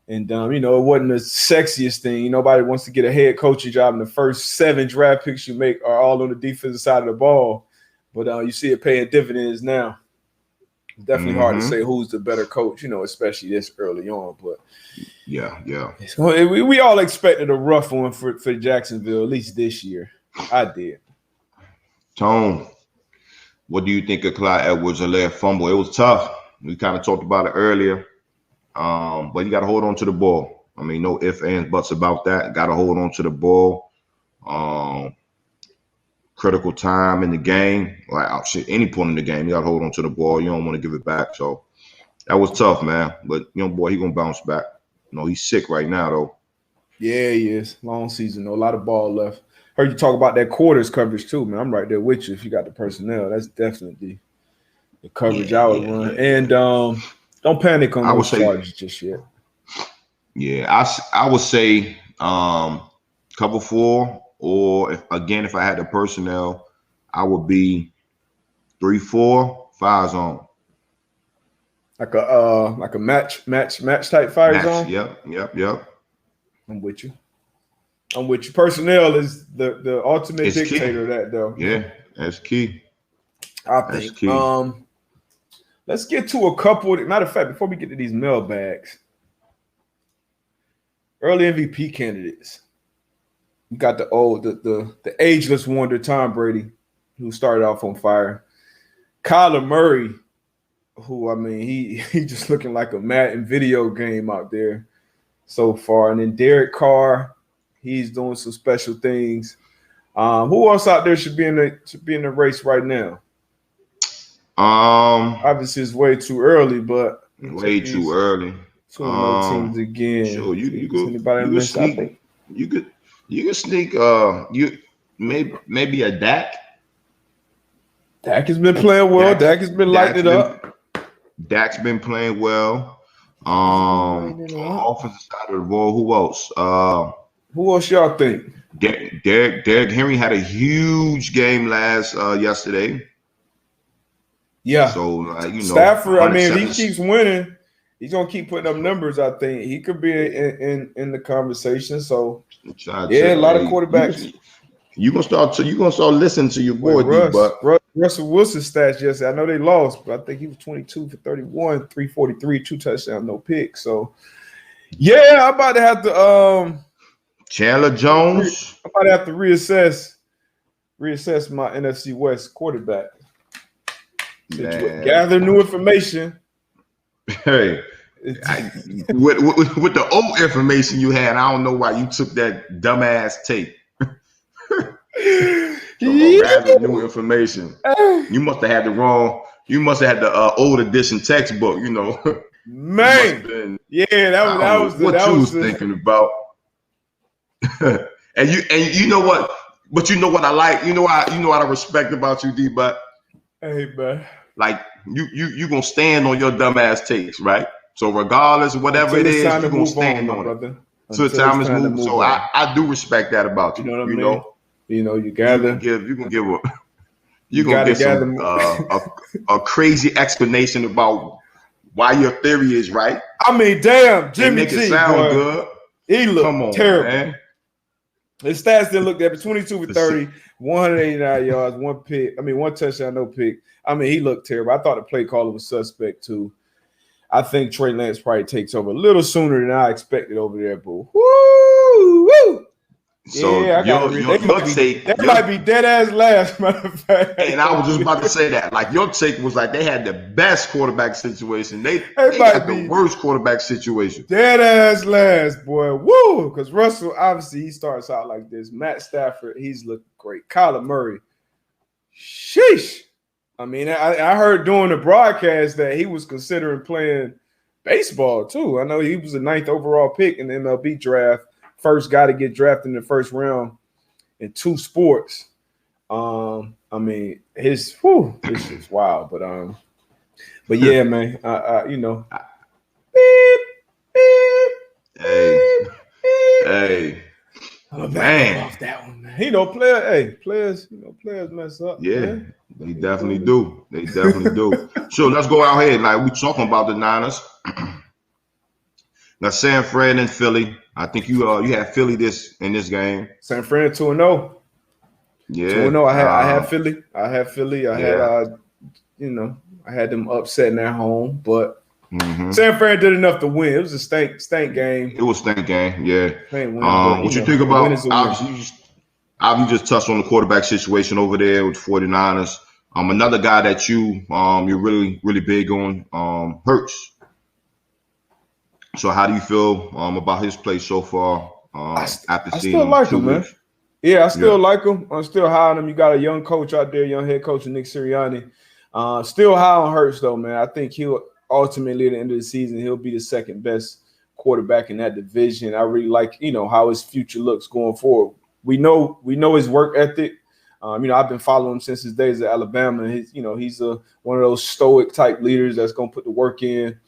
And, you know, it wasn't the sexiest thing. Nobody wants to get a head coaching job, and the first 7 draft picks you make are all on the defensive side of the ball. But you see it paying dividends now. It's definitely hard to say who's the better coach, you know, especially this early on. But yeah. We all expected a rough one for Jacksonville, at least this year. I did. Tone, what do you think of Clyde Edwards-Helaire fumble? It was tough. We kind of talked about it earlier. But you got to hold on to the ball. I mean, no ifs, ands, buts about that. Got to hold on to the ball. Critical time in the game, like any point in the game, you got to hold on to the ball. You don't want to give it back. So that was tough, man. But young boy, he gonna bounce back. You know, he's sick right now, though. Yeah, he is. Long season, though. A lot of ball left. Heard you talk about that quarters coverage too, man. I'm right there with you. If you got the personnel, that's definitely the coverage I would run. And don't panic on those charges just yet. Yeah, I would say cover 4, or if I had the personnel, I would be 3-4, 5 zone. Like a match type fire zone. Yep. I'm with you. Personnel is the ultimate dictator of that, though. Yeah, that's key. I think. That's key. Let's get to a couple. Matter of fact, before we get to these mailbags, early MVP candidates. You got the ageless wonder Tom Brady, who started off on fire. Kyler Murray, who, I mean, he just looking like a Madden video game out there so far. And then Derek Carr, he's doing some special things. Who else out there should be in the race right now? Obviously it's way too early, but way too early. Two more teams again. Sure, you can sneak maybe a Dak. Dak has been playing well. Dak has been lighting it up. Dak's been playing well. Offensive side of the ball, who else? Who else y'all think? Derrick Henry had a huge game yesterday. Yeah. So Stafford. I mean, if he keeps winning, he's gonna keep putting up numbers. I think he could be in the conversation. So a lot of quarterbacks. You gonna start listening to your boy Russell Wilson stats yesterday. I know they lost, but I think he was 22 for 31, 343, 2 touchdowns, no picks. So yeah, I'm about to have to Chandler Jones. I'm about to have to reassess my NFC West quarterback. Gather new information. Hey, with the old information you had, I don't know why you took that dumbass tape. Gather new information. You must have had the wrong. You must have had the old edition textbook. Man. That was what you was thinking about. and you know what? But you know what I like. You know what I respect about you, D. But hey, man. Like you gonna stand on your dumbass takes, right? So regardless of whatever it is, you're gonna stand on it. Until the time is moved. So I do respect that about you. You know what I mean? You gather. You can give some a crazy explanation about why your theory is right. I mean, damn, Jimmy G, it sound good. He looked terrible. Man. His stats didn't look that, but 22 for 30, 189 yards, 1 touchdown, no pick. I mean, he looked terrible. I thought the play caller was suspect too. I think Trey Lance probably takes over a little sooner than I expected over there, but woo! So yeah, that might be dead ass last, matter of fact. And I was just about to say that. Like, your take was like they had the best quarterback situation. They had the worst quarterback situation. Dead ass last, boy. Woo! Because Russell, obviously, he starts out like this. Matt Stafford, he's looking great. Kyler Murray, sheesh. I mean, I heard during the broadcast that he was considering playing baseball too. I know he was the 9th overall pick in the MLB draft. First guy to get drafted in the first round in 2 sports. I mean, this is wild, but yeah, man. Hey. I'm man. Off that one, man. Players mess up. Yeah, man. They definitely do. So let's go out here. Like, we talking about the Niners. Now, San Fran and Philly. I think you had Philly in this game. San Fran 2-0. Yeah. 2-0. I had Philly. I had them upsetting at home, but San Fran did enough to win. It was a stank game. It was a stank game, yeah. What you think about, obviously just touched on the quarterback situation over there with the 49ers. Another guy that you're really, really big on, Hurts. So how do you feel about his play so far after seeing him? I still like him, man. Yeah, I still like him. I'm still high on him. You got a young coach out there, young head coach, Nick Sirianni. Still high on Hurts, though, man. I think he'll ultimately, at the end of the season, he'll be the second best quarterback in that division. I really like, how his future looks going forward. We know his work ethic. I've been following him since his days at Alabama. He's one of those stoic type leaders that's going to put the work in.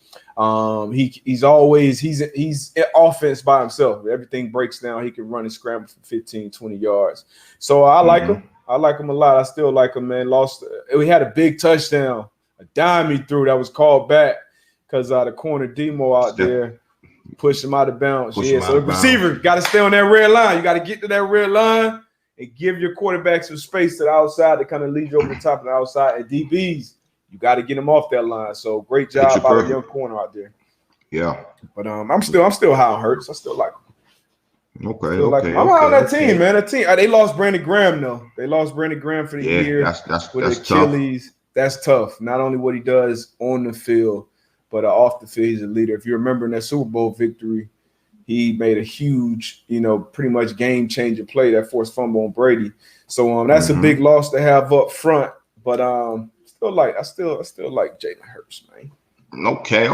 He's in offense by himself. Everything breaks down. He can run and scramble for 15, 20 yards. So I like him. I like him a lot. I still like him, man. We had a big touchdown, a dime he threw that was called back because the corner Demo out there pushed him out of bounds. So the receiver got to stay on that red line. You got to get to that red line and give your quarterback some space to the outside to kind of lead you over the top of the outside. And DBs, you got to get him off that line. So great job by the young corner out there. Yeah. But I'm still high on Hurts. I still like him. Okay. I'm high on that team, man. They lost Brandon Graham though. They lost Brandon Graham for the year. That's Achilles. Tough. That's tough. Not only what he does on the field, but off the field, he's a leader. If you remember in that Super Bowl victory, he made a huge, pretty much game-changing play that forced fumble on Brady. So that's a big loss to have up front. But I still like Jalen Hurts, man. Okay.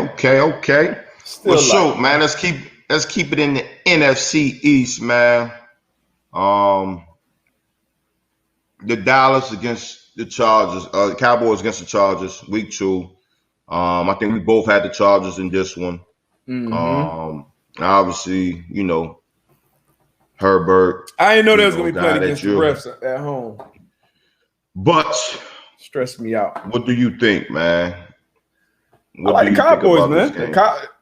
Man, let's keep it in the NFC East, man. The Dallas against the Chargers. Cowboys against the Chargers, week 2. I think we both had the Chargers in this one. Mm-hmm. Obviously, Herbert. I didn't know they was gonna be playing against the refs at home. But stressed me out. What do you think, man? I like the Cowboys, man.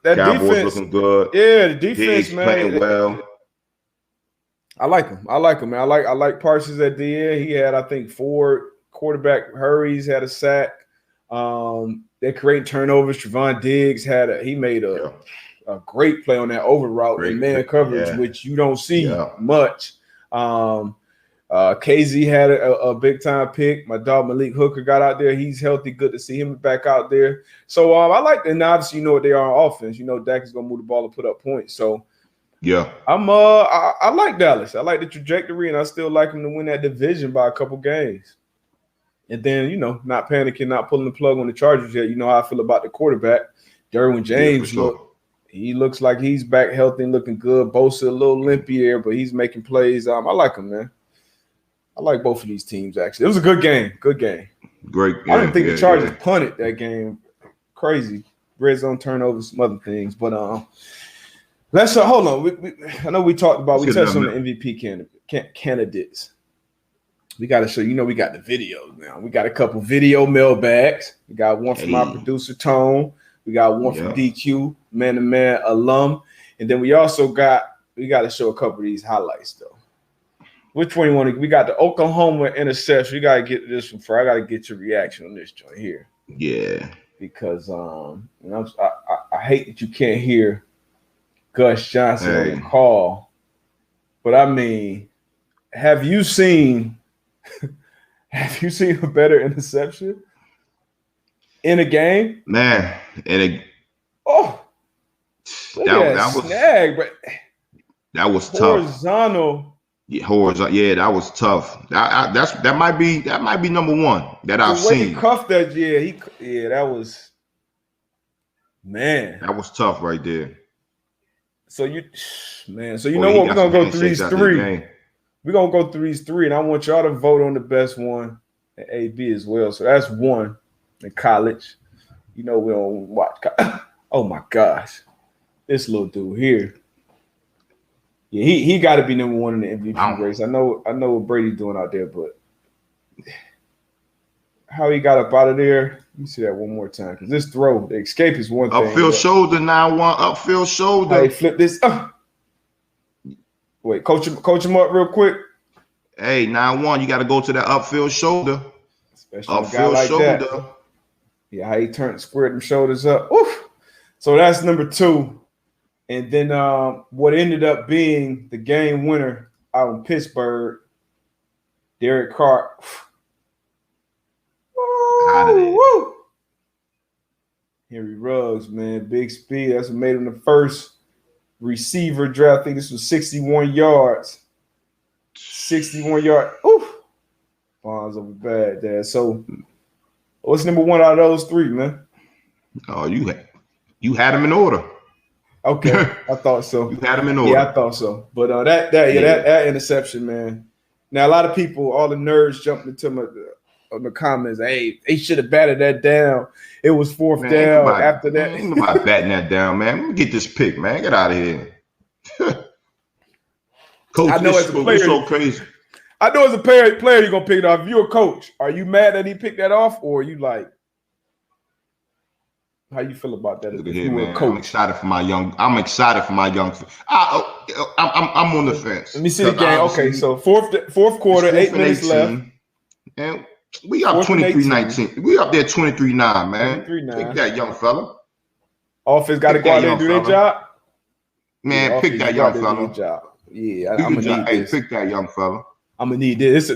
That Cowboys defense looking good. Yeah, the defense, man. Playing well. I like him, man. I like Parsons at the end. He had, I think, 4 quarterback hurries, had a sack. They create turnovers. Trevon Diggs made a great play on that over route and man coverage, which you don't see much. KZ had a big time pick. My dog Malik Hooker got out there. He's healthy. Good to see him back out there. So I like them. And obviously, you know what they are on offense. Dak is gonna move the ball and put up points. So I like Dallas. I like the trajectory, and I still like them to win that division by a couple games. And then, not panicking, not pulling the plug on the Chargers yet. You know how I feel about the quarterback. Derwin James, he looks like he's back healthy and looking good. Bosa a little limpy there, but he's making plays. I like him, man. I like both of these teams, actually. It was a good game. Good game. Great game. I didn't think the Chargers punted that game. Crazy. Red zone turnovers, some other things. But let's hold on. I know we touched on the MVP candidates. We got to show, we got the videos now. We got a couple video mailbags. We got one from our producer, Tone. We got one from DQ, man-to-man alum. And then we got to show a couple of these highlights, though. Which one you want to? We got the Oklahoma interception. You got to get this one first. I got to get your reaction on this joint here. Yeah. Because I hate that you can't hear Gus Johnson on the call. But, I mean, have you seen a better interception in a game? Man, that was tough. Horizontal. Yeah, horizontal. Yeah, that was tough. That might be number one that I've seen. He cuffed that. That was, man. That was tough right there. So you know what? We're gonna go through these 3. We're going to go through these 3, and I want y'all to vote on the best one at AB as well. So that's 1 in college. We don't watch. Oh, my gosh. This little dude here. Yeah, he got to be number 1 in the MVP race. I know what Brady's doing out there, but how he got up out of there, let me see that one more time. Because this throw, the escape is one thing. Upfield shoulder, 9-1, upfield shoulder. Hey, flip this up. Wait, coach him up real quick. Hey, 9-1, you got to go to that upfield shoulder. Especially upfield like shoulder. That. Yeah, how he squared them shoulders up. Oof. So that's number 2. And then what ended up being the game winner out in Pittsburgh, Derek Carr. Woo! Henry Ruggs, man, big speed. That's what made him the first receiver draft. I think this was 61 yards. 61 yard. Oof. Bonds over bad there. So what's number 1 out of those 3, man? Oh, you had them in order. Okay, I thought so. You had them in order. Yeah, I thought so. But that interception, man. Now a lot of people, all the nerds jumped into the comments. Hey, they should have batted that down. It was 4th down. After that, ain't nobody batting that down, man. Let me get this pick, man. Get out of here. Coach, I know as a player, so crazy. I know as a player, you're gonna pick it off. If you're a coach, are you mad that he picked that off, or are you like, how you feel about that? Look at here, man. I'm excited for my young. I'm on the fence. Let me see the game. Okay, so fourth quarter, 8 minutes left, and we up 23-19. We up there 23-9, man. 23-9. Pick that young fella. Offense got to go out there and do their job. Man, pick that young fella. Yeah, I'm gonna need this. Pick that young fella. I'm gonna need this.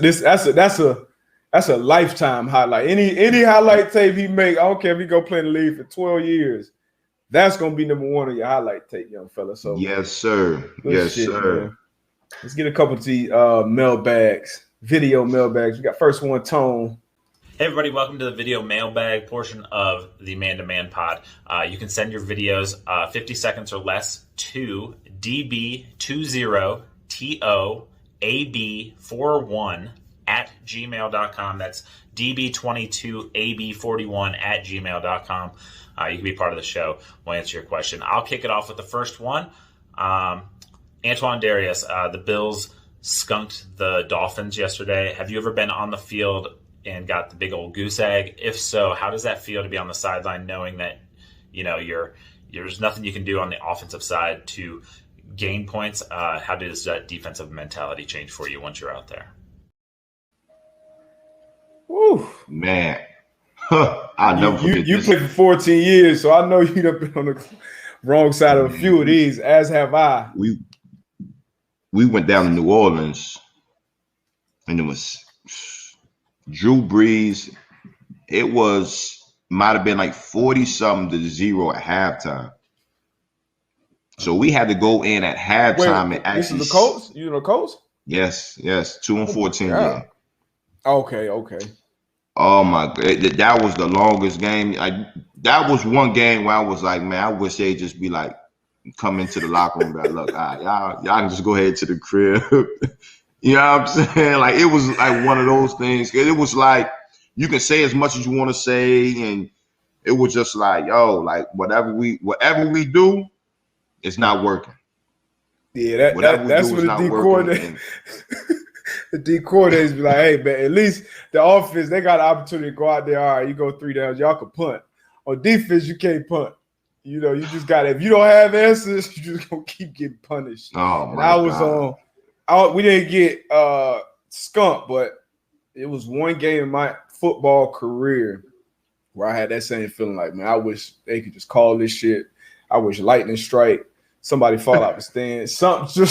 That's a lifetime highlight. Any highlight tape he make, I don't care if he go play in the league for 12 years. That's gonna be number 1 on your highlight tape, young fella. So yes, sir. Yes, sir. Man. Let's get a couple of these mailbags, video mailbags. We got first one, Tone. Hey everybody, welcome to the video mailbag portion of the Man to Man pod. You can send your videos 50 seconds or less to DB20TOAB41 db22ab41@gmail.com. That's db22ab41@gmail.com. You can be part of the show. We'll answer your question. I'll kick it off with the first one. Antoine Darius, the Bills skunked the Dolphins yesterday. Have you ever been on the field and got the big old goose egg? If so, how does that feel to be on the sideline knowing that, there's nothing you can do on the offensive side to gain points? How does that defensive mentality change for you once you're out there? Woo. Man. I'll never forget you played for 14 years, so I know you've been on the wrong side of a few of these, as have I. We went down to New Orleans, and it was Drew Brees. It might have been like 40-something-0 at halftime. So we had to go in at halftime and actually. This is the Colts? You know the Colts? Yes. 2-14. Yeah. Okay. Oh my God, that was the longest game. That was one game where I was like, man, I wish they'd just be like, come into the locker room and be like, look, y'all can just go ahead to the crib. You know what I'm saying? Like, it was like one of those things. It was like, you can say as much as you want to say, and it was just like, yo, like whatever we do, it's not working. Yeah, that's what the decor. The D coordinators be like, hey, man, at least the offense, they got an opportunity to go out there. All right, you go 3 downs, y'all can punt. On defense, you can't punt. You just got to, if you don't have answers, you just going to keep getting punished. Oh, my God. We didn't get skunked, but it was one game in my football career where I had that same feeling like, man, I wish they could just call this shit. I wish lightning strike. Somebody fall out the stand. Something.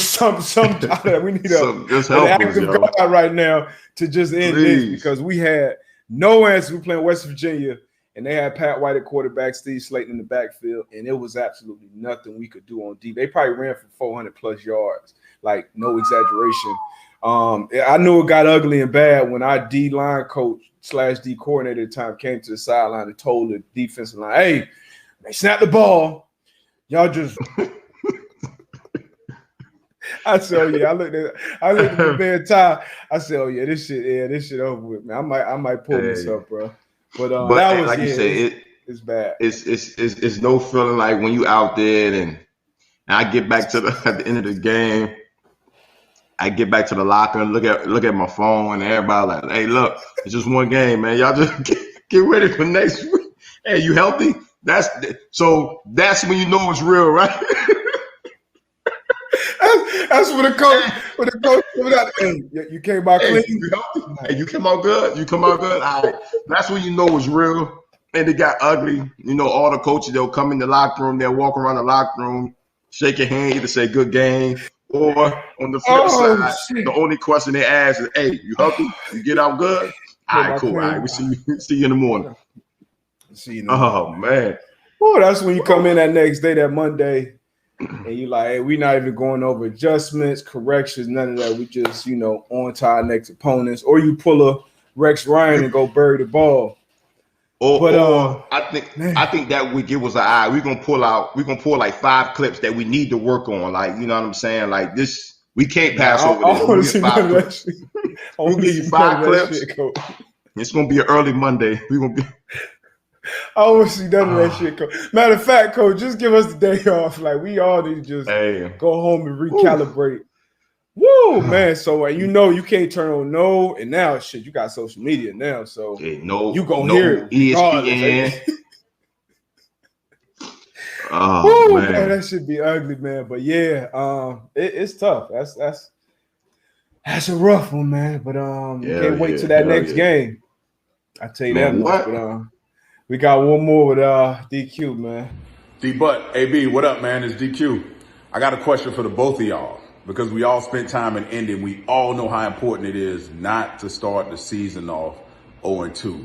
We need an active God right now to just end this, because we had no answer. We playing West Virginia, and they had Pat White at quarterback, Steve Slayton in the backfield, and it was absolutely nothing we could do on D. They probably ran for 400 plus yards, like no exaggeration. I knew it got ugly and bad when our D line coach / D coordinator at the time came to the sideline and told the defensive line, "Hey, they snapped the ball. Y'all just." I said, oh yeah. I looked at the bad tie. I said, oh yeah, this shit over with, man. I might pull this up, bro. But that was, like you said, it's bad. It's no feeling like when you out there and I get back to at the end of the game. I get back to the locker and look at my phone, and everybody like, hey, look, it's just one game, man. Y'all just get ready for next week. Hey, you healthy? That's when you know it's real, right? That's when the coach coming out. Hey, you came out clean. Hey, you came out good. All right. That's when you know it's real. And it got ugly. All the coaches, they'll come in the locker room, they'll walk around the locker room, shake your hand, either say good game, or on the flip side, shit. The only question they ask is, hey, you healthy? You get out good? All right, cool. All right, we see you in the morning. Oh, man. Oh, that's when you come in that next day, that Monday. And you're like, hey, we're not even going over adjustments, corrections, none of that. We just, on to our next opponents. Or you pull a Rex Ryan and go bury the ball. I think that week it was we're gonna pull like 5 clips that we need to work on. Like, you know what I'm saying? Like this, we can't pass over this. We'll give you 5 clips. It's gonna be an early Monday. We're gonna be. I always see none of that shit, Coach. Matter of fact, Coach, just give us the day off. Like, we all need to just go home and recalibrate. Woo, man. So, you can't turn on and now, shit, you got social media now. So, you gonna hear it. ESPN. Woo, man, that should be ugly, man. But, yeah, it's tough. That's a rough one, man. But can't wait till that next game. I tell you that much. But, we got one more with DQ, man. D-Butt, AB, what up, man? It's DQ. I got a question for the both of y'all, because we all spent time in Indy. We all know how important it is not to start the season off 0-2,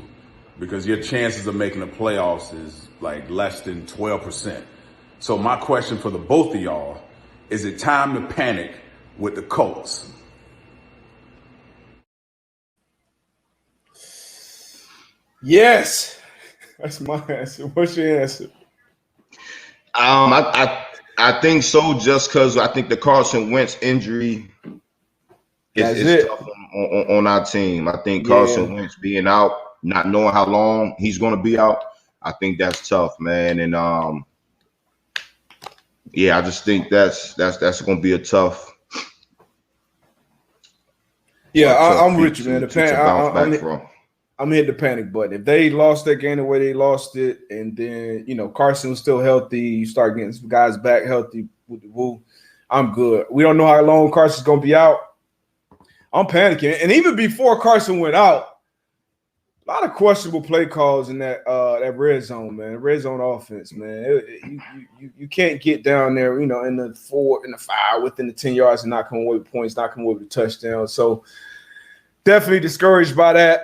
because your chances of making the playoffs is like less than 12%. So my question for the both of y'all, is it time to panic with the Colts? Yes. That's my answer. What's your answer? I think so, just because I think the Carson Wentz injury it's tough on our team. I think Carson Wentz being out, not knowing how long he's going to be out, I think that's tough, man. And I just think that's going to be a tough. I'm with you, man. I'm hitting the panic button. If they lost that game the way they lost it, and then Carson was still healthy, you start getting some guys back healthy with the woo, I'm good. We don't know how long Carson's gonna be out. I'm panicking. And even before Carson went out, a lot of questionable play calls in that red zone, man. Red zone offense, man. You can't get down there, in the 4, in the 5, within the 10 yards and not come away with points, not come away with a touchdown. So definitely discouraged by that.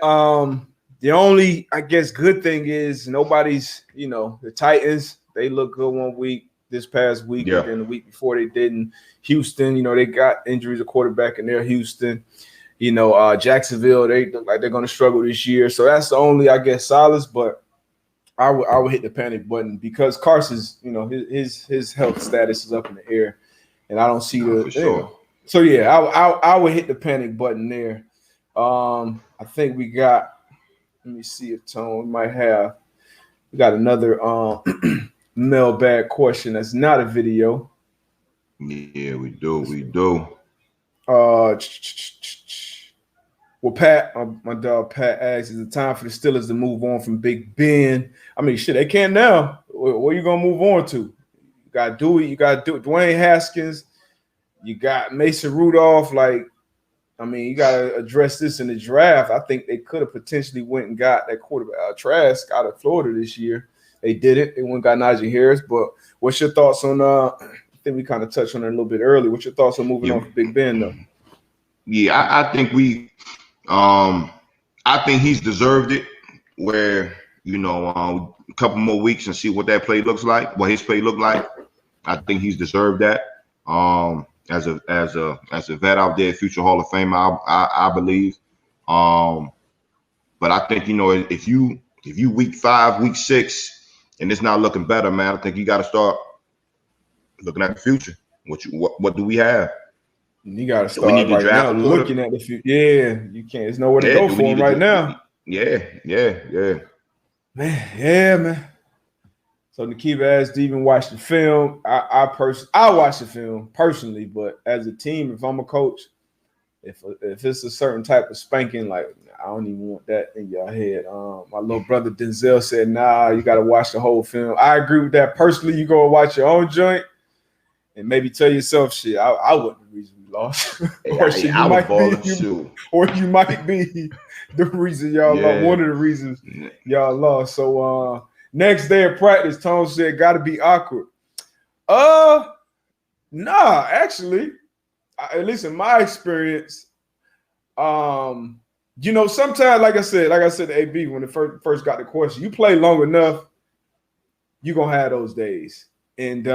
The only, I guess, good thing is nobody's, the Titans, they look good one week this past week, and then the week before they didn't. Houston, they got injuries of quarterback in there. Houston, Jacksonville, they look like they're going to struggle this year. So that's the only, I guess, solace. But I would hit the panic button because Carson's, his health status is up in the air, and I don't see sure. So I would hit the panic button there. I think we got. Let me see if Tone might have. We got another mailbag question that's not a video. Yeah, we do. Well, Pat, my dog Pat asks, is it time for the Steelers to move on from Big Ben? I mean, shit, they can now. What are you gonna move on to? You got Dewey, you got Dwayne Haskins, you got Mason Rudolph. You got to address this in the draft. I think they could have potentially went and got that quarterback, Trask, out of Florida this year. They did it. They went and got Najee Harris. But what's your thoughts on I think we kind of touched on it a little bit earlier. What's your thoughts on moving on from Big Ben, though? Yeah, I think I think he's deserved it where, a couple more weeks and see what that play looks like, what his play looked like. I think he's deserved that. As a vet out there, future Hall of Famer, I believe. But I think if you week 5, week 6, and it's not looking better, man, I think you got to start looking at the future. What do we have? You got to start right now looking at the future. Yeah, you can't. There's nowhere to go for him right now. Yeah. Man. So Nakiba asked, do you even watch the film? I watch the film personally, but as a team, if I'm a coach, if it's a certain type of spanking, I don't even want that in your head. My little brother Denzel said, nah, you got to watch the whole film. I agree with that. Personally, you go and watch your own joint and maybe tell yourself, shit, I wasn't the reason we lost. Or you might be the reason y'all lost, one of the reasons y'all lost. So next day of practice, Tone said, got to be awkward. Nah, actually, at least in my experience, sometimes, like I said to AB when it first got the question, you play long enough, you're gonna have those days, and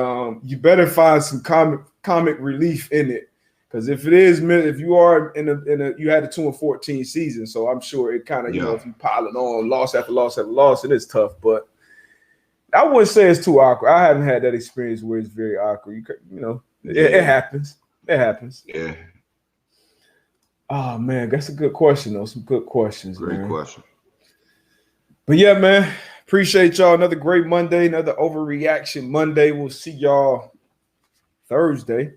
you better find some comic relief in it, because if you are in a you had a 2-14 season, so I'm sure it kind of if you piling on loss after loss after loss, it is tough, but I wouldn't say it's too awkward. I haven't had that experience where it's very awkward. It happens. It happens. Yeah. Oh man, that's a good question though. Some good questions. Great question. But yeah, man, appreciate y'all. Another great Monday, another Overreaction Monday. We'll see y'all Thursday.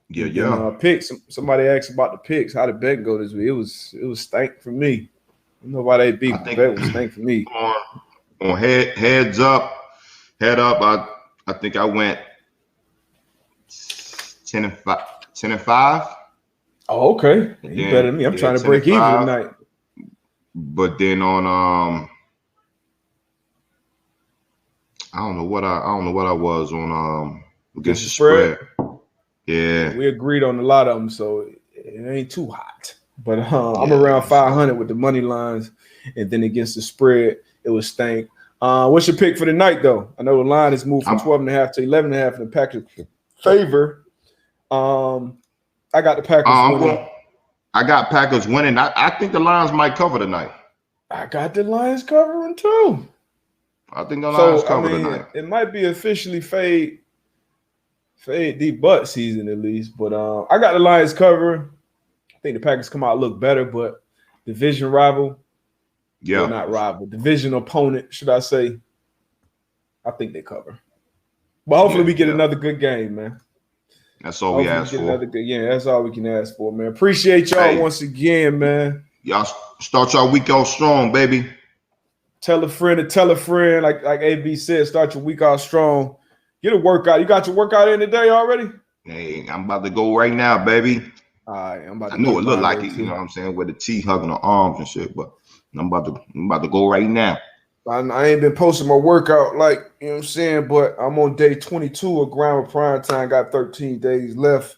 Yeah. Picks. Somebody asked about the picks. How did bet go this week? It was stank for me. I don't know why they beat. Bet was stank for me. On head up. I think I went 10-5. Oh, okay. You better than me. I'm trying to break even tonight. But then on I don't know what I was on against the spread. Yeah. We agreed on a lot of them, so it ain't too hot. But I'm around 500 with the money lines, and then against the spread, it was stank. What's your pick for the night, though? I know the line has moved from 12.5 to 11.5 in the Packers' favor. I got the Packers winning. I got Packers winning. I think the Lions might cover tonight. I got the Lions covering too. I think the Lions cover tonight. It might be officially fade deep butt season at least, but I got the Lions covering. I think the Packers come out look better, but division rival, yeah, not rival, division opponent, should I say? I think they cover. But hopefully we get another good game, man. That's all we ask for. That's all we can ask for, man. Appreciate y'all once again, man. Y'all start your week off strong, baby. Tell a friend to tell a friend, like AB said, start your week off strong. Get a workout. You got your workout in today already? Hey, I'm about to go right now, baby. All right, I'm about to I know it looked like it, you know what I'm saying, with the T hugging her arms and shit, but I'm about to go right now. I ain't been posting my workout like, you know what I'm saying, but I'm on day 22 of Grind with Prime Time. Got 13 days left.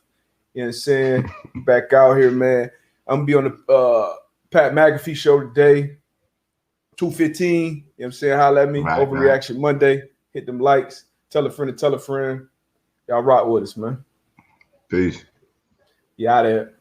You know what I'm saying? Back out here, man. I'm going to be on the Pat McAfee show today, 2:15. You know what I'm saying? Holla at me. Right, Overreaction Monday. Hit them likes. Tell a friend to tell a friend. Y'all rock with us, man. Peace. You out there.